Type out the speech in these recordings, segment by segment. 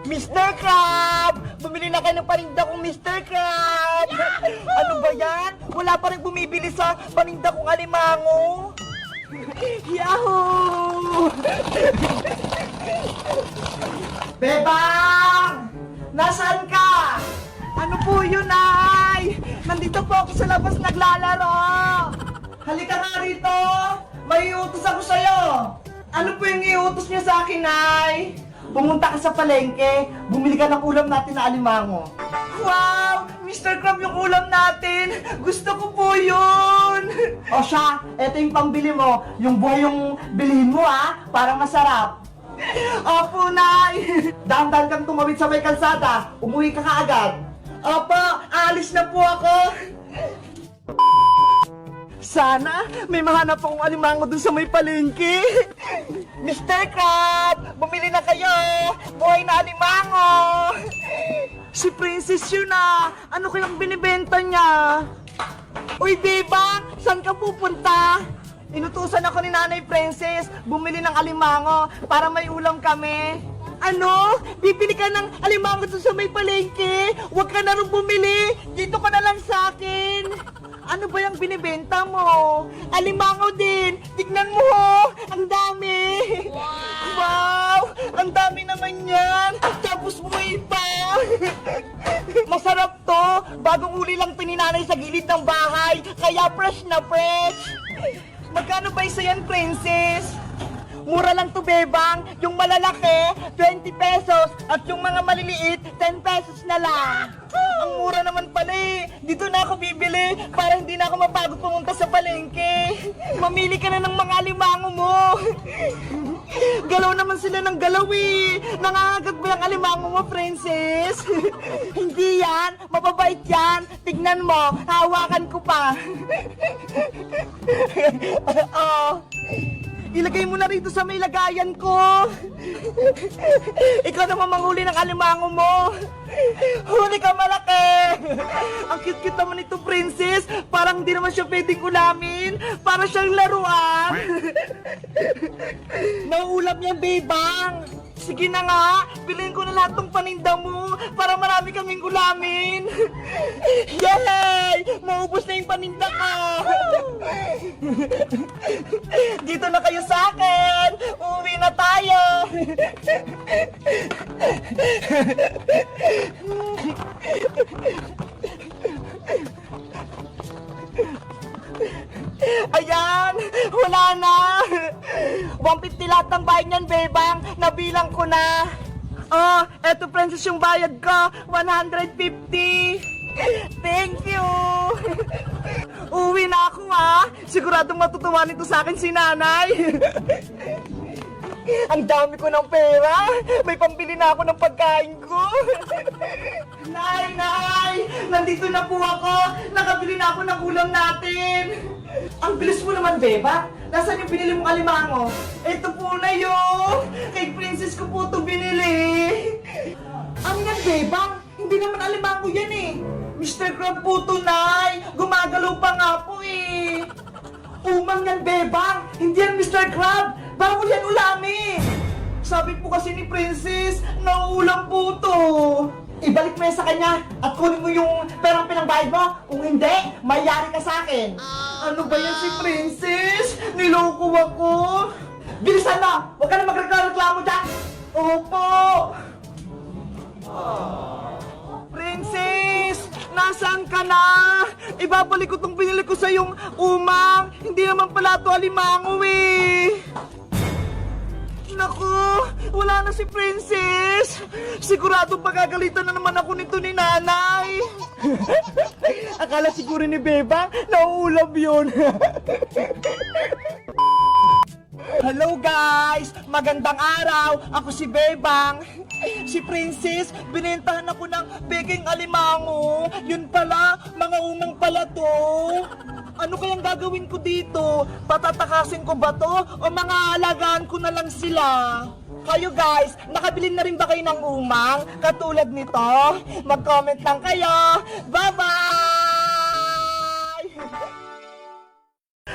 Mr. Crab! Bumili na kayo ng paninda kong Mr. Crab! Ano ba yan? Wala pa rin bumibili sa paninda kong alimango! Yahoo! Bebang! Nasaan ka? Ano po yun, Nay? Nandito po ako sa labas naglalaro! Halika nga rito! May iutos ako sa'yo! Ano po yung iutos niya sa akin, Nay? Pumunta ka sa palengke, bumili ka ng ulam natin na alimango. Wow! Mr. Crab yung ulam natin! Gusto ko po yun! O siya, eto yung pambili mo. Yung buhay yung bilhin mo parang masarap. Opo, Nay! Dahan-dahan kang tumawid sa may kalsada, umuwi ka kaagad. Opo, aalis na po ako. Sana may mahanap akong alimango dun sa may palengke. Mr. Crab, bumili na kayo. Buhay na alimango. Si Princess yun Ano kayang binibenta niya? Uy, Bebang, saan ka pupunta? Inutusan ako ni Nanay Princess bumili ng alimango para may ulam kami. Ano? Bibili ka ng alimango dun sa may palengke? Huwag ka na rin bumili. Dito ka na lang sa akin. Ano ba yung binibenta mo? Alimango din! Tignan mo! Ang dami! Wow! Ang dami naman yan! Tapos buhay pa! Masarap to! Bagong uli lang pininanay sa gilid ng bahay, kaya fresh na fresh! Magkano ba isa yan, Princess? Mura lang to, Bebang! Yung malalaki, 20 pesos! At yung mga maliliit, 10 pesos na lang! Ang mura naman pala Dito na ako bibili para hindi na ako mapagod pumunta sa palengke. Mamili ka na ng mga alimango mo. Galaw naman sila ng galaw Nangangagat ba yung alimango mo, Princess? Hindi yan. Mababait yan. Tignan mo. Hawakan ko pa. Ilagay mo na rito sa may lagayan ko. Ikaw naman manghuli ng alimango mo. Huli ka, malaki. Ang cute-cute naman ito, Princess. Parang hindi naman siya pwedeng ulamin. Para siyang laruan. Nauulam yan, Bebang. Sige na nga, bilhin ko na lahat ng paninda mo para marami kaming ulamin. Yay! Maubos na yung paninda ko. Dito na kayo sa akin. Uuwi na tayo. Ayan! Wala na! 150 lahat ng bayad niyan, Bebang! Nabilang ko na! Eto, Princess, yung bayad ko! 150! Thank you! Uwi na ako, Siguradong matutuwa nito sa akin si Nanay! Ang dami ko ng pera! May pambili na ako ng pagkain ko! Nay! Nay! Nandito na po ako! Nakabili na ako ng ulam natin! Ang bilis mo naman, Beba! Nasaan yung binili mong alimango? Ito po na yun! Kay Princess ko po ito binili! Ano yan, Beba? Hindi naman alimango yan Mr. Crab po ito, Nay! Gumagalaw pa nga po Umang yan, Bebang! Hindi yan, Mr. Crab! Bawal yan ulamin! Sabi po kasi ni Princess, nauulam po to. Ibalik mo yan sa kanya at kunin mo yung perang pinangbayad mo. Kung hindi, mayari ka sa akin. Ano ba yan si Princess? Niloko ako. Bilisan mo! Huwag ka na magreklamo dyan! Opo! Princess! Nasaan ka na? Ibabalik ko tong binili ko sa yung umang. Hindi naman pala ito alimango Naku, wala na si Princess. Sigurado pagagalitan na naman ako nito ni Nanay. Akala siguro ni Beba, nauulab yun. Hello guys! Magandang araw! Ako si Bebang. Si Princess, binentahan ako ng peking alimango. Yun pala, mga umang pala to. Ano kayang gagawin ko dito? Patatakasin ko ba to? O mga alagaan ko na lang sila? Kayo guys, nakabili na rin ba kayo ng umang? Katulad nito? Mag-comment lang kayo. Bye-bye!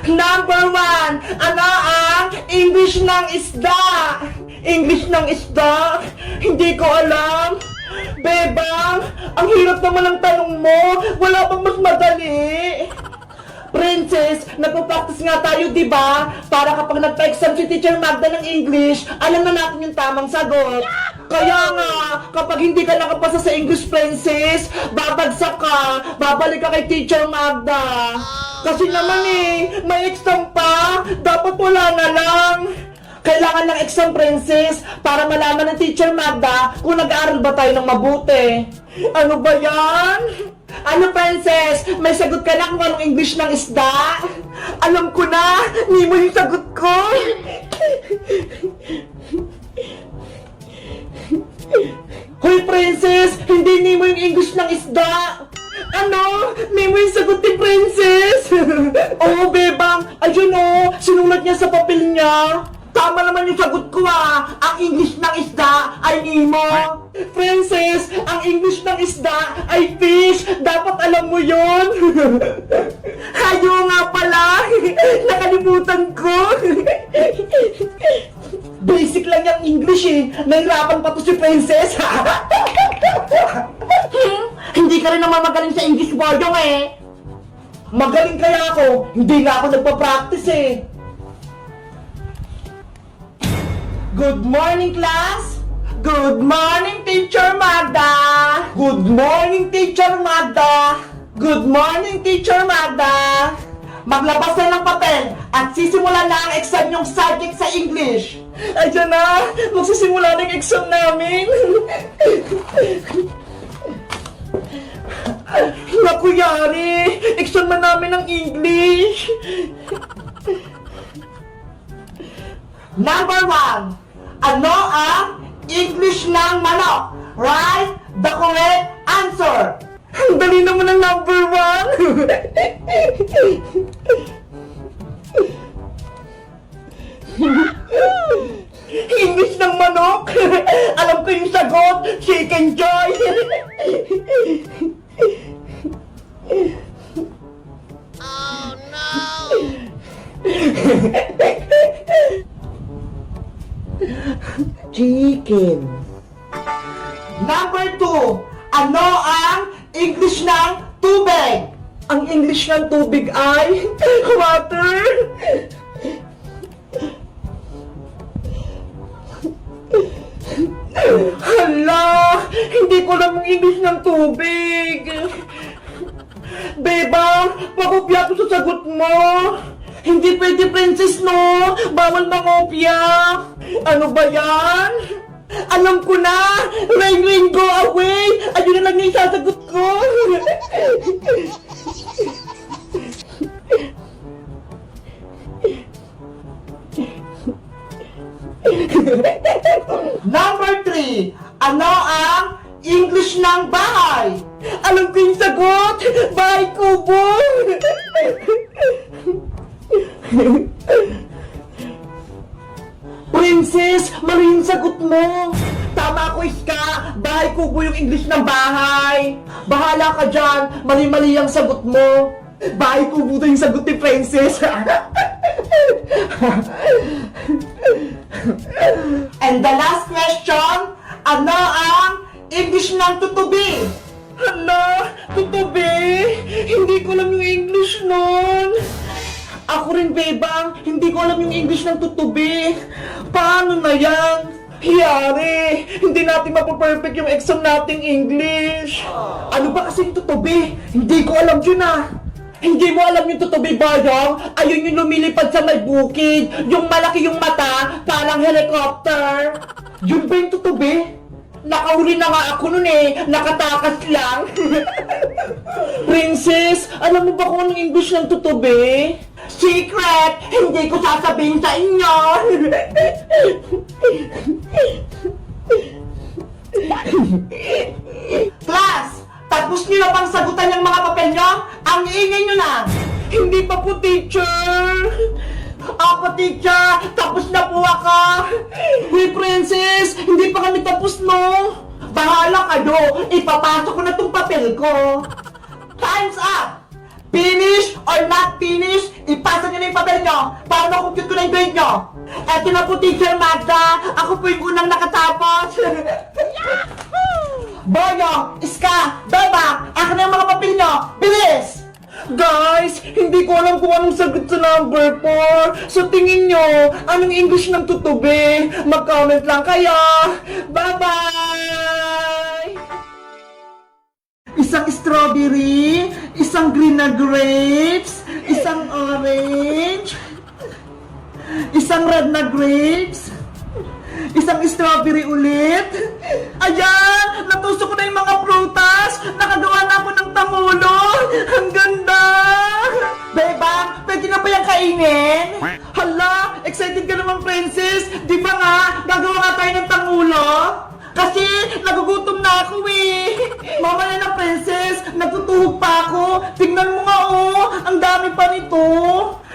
Number 1, ano ang English ng isda? English ng isda? Hindi ko alam. Bebang, ang hirap naman ng tanong mo. Wala bang mas madali? Princess, nagpo-practice nga tayo, di ba? Para kapag nagpa-exam si Teacher Magda ng English, alam na natin yung tamang sagot. Kaya nga, kapag hindi ka nakapasa sa English, Princess, babagsak ka, babalik ka kay Teacher Magda. Kasi naman may exam pa, dapat wala na lang. Kailangan ng exam, Princess, para malaman ng Teacher Magda kung nag-aaral ba tayo ng mabuti. Ano ba yan? Ano, Princess? May sagot ka na kung anong English ng isda? Alam ko na! Nemo yung sagot ko! Hoy, Princess! Hindi Nemo yung English ng isda! Ano? Nemo yung sagot ni Princess! Oo, Bebang! Ayun sinulat niya sa papel niya! Tama naman yung sagot ko Ang English ng isda ay Nemo. Princess, ang English ng isda ay fish. Dapat alam mo yon. Hayo nga pala. Nakalimutan ko. Basic lang yung English Nahirapan pa to si Princess. Hindi ka rin naman magaling sa English Boyong Magaling kaya ako. Hindi nga ako nagpa-practice Good morning, class! Good morning, Teacher Magda! Good morning, Teacher Magda! Good morning, Teacher Magda! Maglabas na ng papel at sisimulan na ang exam yung subject sa English. Ayan na! Magsisimula na yung exam namin! Naku, yari! Exam na namin ng English! Number 1. Ano ang English ng manok? Write the correct answer. Ang dali naman ng number 1. English ng manok? Alam ko yung sagot. Chicken Joy. Oh no! Chicken. Number 2. Ano ang English ng tubig? Ang English ng tubig ay water. Hala! Hindi ko alam ang English ng tubig. Bebang, pakopya ko sa sagot mo. Hindi pwede, Princess, no? Bawal mangopya. Ano ba yan? Alam ko na! Rain, rain, go away! Ayun na lang yung isasagot ko! Number 3. Ano ang English ng bahay? Alam ko yung sagot! Bahay kubo! Princess, mali yung sagot mo. Tama ko, Iska. Bahay kubo yung English ng bahay. Bahala ka dyan. Mali-mali ang sagot mo. Bahay kubo to yung sagot ni Princess. And the last question, ano ang English ng tutubi? Hala, tutubi? Hindi ko alam yung English nun. Ako rin, Bebang, hindi ko alam yung English ng tutubi. Paano na yan? Hiyari, hindi natin mapaperfect yung exam nating English. Ano ba kasing tutubi? Hindi ko alam yun Hindi mo alam yung tutubi, Bayang? Ayun yung lumilipad sa may bukid. Yung malaki yung mata, parang helicopter. Yun ba yung tutubi? Nakahuli na nga ako nun nakatakas lang. Princess, alam mo ba kung anong English ng tutubi? Secret! Hindi ko sasabihin sa inyo! Class! Tapos niyo na bang sagutan yung mga papel nyo? Ang iingay nyo na! Hindi pa po, teacher! Ako, teacher! Tapos na po ako! Hey, Princess! Hindi pa kami tapos, no? Bahala kayo! Ipapasok ko na tong papel ko! Time's up! Finish or not finish, ipasa nyo na yung papel nyo para makompute ko na yung grade nyo. Eto na po, Teacher Magda. Ako po yung unang nakatapos. Boyong! Iska! Bebang! Akin na yung mga papel nyo! Bilis! Guys, hindi ko alam kung anong sagot sa number 4. So tingin nyo, anong English ng tutubi? Mag-comment lang kayo! Bye-bye! Isang strawberry, isang green na grapes, isang orange, isang red na grapes, isang strawberry ulit. Ayan! Natusok ko na yung mga prutas! Nakagawa na ako ng tangulo! Ang ganda! Bebang, pwede na ba yung kainin? Hala! Excited ka naman, princess! Di ba nga, gagawa nga tayo ng tangulo? Kasi nagugutom na ako eh! Mamaya na, princess! Natutuhog pa ako! Tingnan mo nga oh! Ang dami pa nito!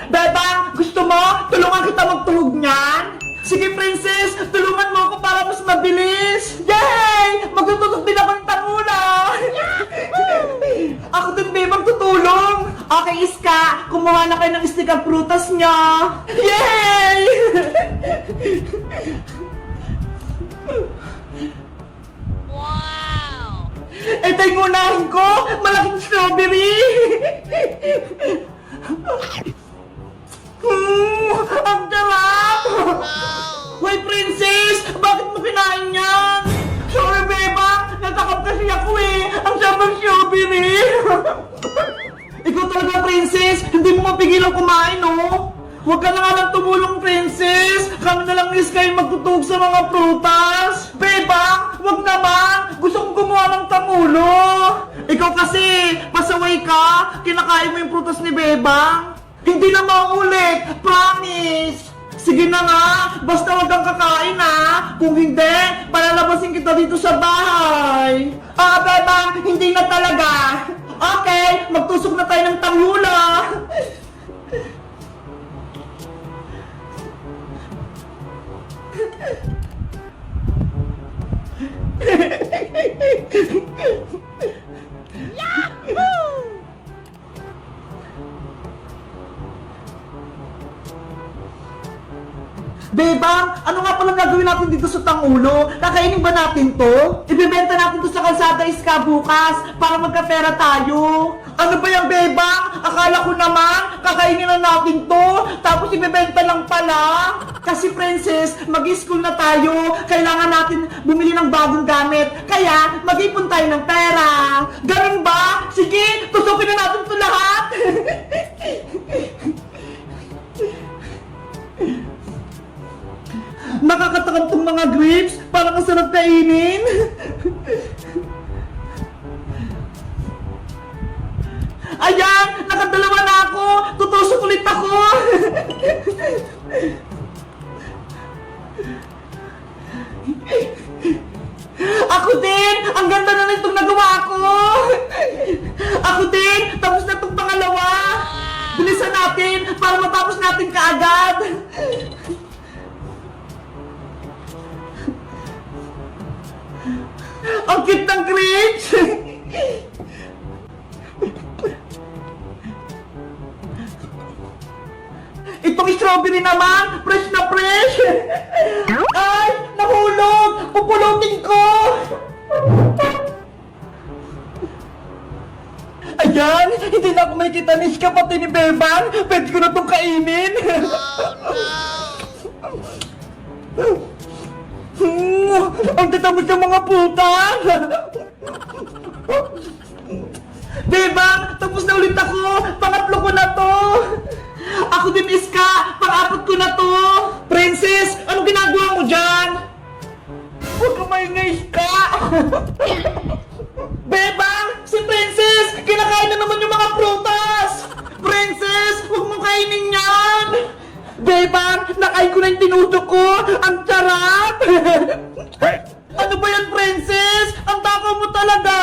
Bebang, gusto mo? Tulungan kita magtuhog niyan? Sige, princess! Tulungan mo ako para mas mabilis! Yay! Magtututok din ako ng tangula! Ako din, babe, magtutulong! Okay, Iska! Kumuha na kayo ng stick ang prutas niya! Yay! Wow! Ito yung unahin ko! Malaking strawberry! Ang sarap! Hoy, princess! Bakit mo kinain yan? Sorry, beba! Natakap kasi ako eh! Ang sarap ng strawberry! Ikaw talaga, princess! Hindi mo mapigilan kumain, oh! Huwag ka na nga lang tumulong, princess! Kami na lang ni Sky magtutug sa mga prutas! Beba! Huwag naman! Gusto kong gumawa ng tangulo! Ikaw kasi! Pasaway ka! Kinakain mo yung prutas ni Beba! Hindi na mauulit! Promise! Sige na nga! Basta huwag kang kakain ha! Kung hindi, palalabasin kita dito sa bahay! Ah, Beba! Hindi na talaga! Okay! Magtusok na tayo ng tanghula! Bebang, ano nga palang gagawin natin dito sa tangulo? Kakainin ba natin to? Ibebenta natin to sa kalsada Iska bukas para magkapera tayo. Ano ba yung Bebang? Akala ko naman, kakainin na natin to, tapos ibebenta lang pala. Kasi princess, mag-school na tayo, kailangan natin bumili ng bagong gamit. Kaya, mag-ipon tayo ng pera. Ganun ba? Sige, tusukin na natin to lahat. Nakakatakam tong mga grapes, parang ang sarap kainin. Ayan, nakadalawa na ako. Tutusok ulit ako. Ako din, ang ganda na nitong nagawa ko. Ako din, tapos na itong pangalawa. Bilisan natin para matapos natin kaagad. Ang cute ng grapes! Itong strawberry naman, fresh na fresh! Ay! Nahulog! Pupulutin ko! Ayan! Hindi na ako may kita ni Iska pati ni Bebang! Pwede ko na itong kainin! Ang tatamot ng mga puta! Bebang! Tapos na ulit ako! Pangatlo ko na to! Ako din, Iska! Pang-apat ko na to! Princess! Anong ginagawa mo dyan? Huwag ka maingay, Iska! Bebang! Si Princess! Kinakain na naman yung mga prutas! Princess! Huwag mo kainin yan! Bebang! Nakain ko na yung tinudok ko! Ang sarap! Ano ba yan, princess? Ang takaw mo talaga!